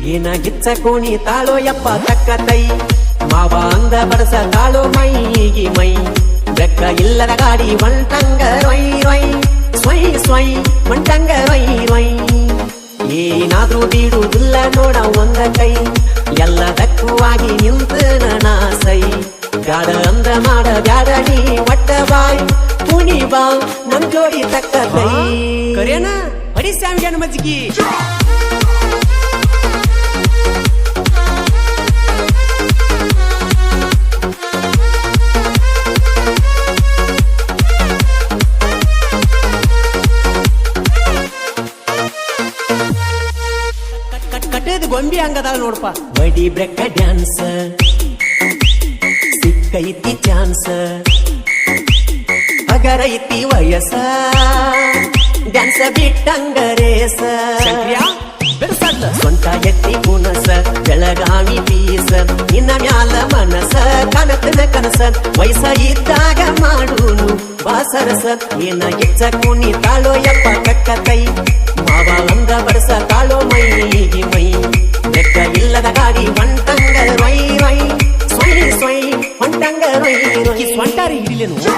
ಏನ ಗಿಚ್ಚ ಕೋಣಿ ತಾಳೋ ಯಪ್ಪ ತಕ್ಕ ತೈ ಮಾವ ಅಂದ ಬಡಸ ತಾಳೋ ಮೈಗಿ ಮೈ ಬೆಕ್ಕ ಇಲ್ಲದ ಗಾಡಿ ಒಂಟಂಗ ರೊಯ್ ರೊಯ್ ಸ್ವಯ್ ಸ್ವಯ್ ಒಂಟಂಗ ರೊಯ್ ರೊಯ್ ಏನಾದ್ರೂ ಬೀಡುವುದಿಲ್ಲ ನೋಡ ಒಂದ ಕೈ ಎಲ್ಲದಕ್ಕೂವಾಗಿ ನಿಂತ ನಾಸೈ ಬ್ಯಾಡ ಅಂದ್ರ ಮಾಡ ಬ್ಯಾಡ ನೀ ಒಟ್ಟ ಬಾಯ್ ಪುಣಿ ಬಾ ನಮ್ ಜೋಡಿ ತಕ್ಕ ಕೈ ಕರೇನ ಬಡಿ ಸ್ಯಾಮಿಗನ ಮಜ್ಜಿಗಿ ಕಟ್ಟೇದು ಗೊಂಬಿ ಹಂಗದಾಳ ನೋಡಪ್ಪ ಬಡಿ ಬ್ರೆಕ್ಕ ಡ್ಯಾನ್ಸ್ ಸಿಕ್ಕೈತಿ ಚಾನ್ಸ್ ಅಗರೈತಿ ವಯಸ್ಸ ಡ್ಯಾನ್ಸ ಬಿಟ್ಟಂಗ ರೇಸ ಬೆಳಸಲ್ಲ ಸ್ವಂತ ಎತ್ತಿ ಕುನಸ ಬೆಳಗಾವಿ ಪೀಸ ನಿನ್ನ ಮ್ಯಾಲ ಮನಸ ಕನತನ ಕನಸ ವಯಸ್ಸ ಇದ್ದಾಗ ಮಾಡೂನು ಬಾಸರಸ ಏನ ಗಿಚ್ಚ ಕುಣಿ ತಾಳೋ ಯಪ್ಪ ಕಕ್ಕ ಕೈ ಮಾವ ಅಂದ ಬಡಸ ತಾಳೋ ಮೈಗಿ ಮೈ ಬೆಕ್ಕ ಇಲ್ಲದ ಗಾಡಿ ಒಂಟಂಗ ರೊಯ್ ರೊಯ್ ಸ್ವಯ್ ಸ್ವಯ್ ಒಂಟಂಗ ರೊಯ್ ರೊಯ್ ಸ್ವಂಟಾರಿ ಹಿಡಿಲೇನು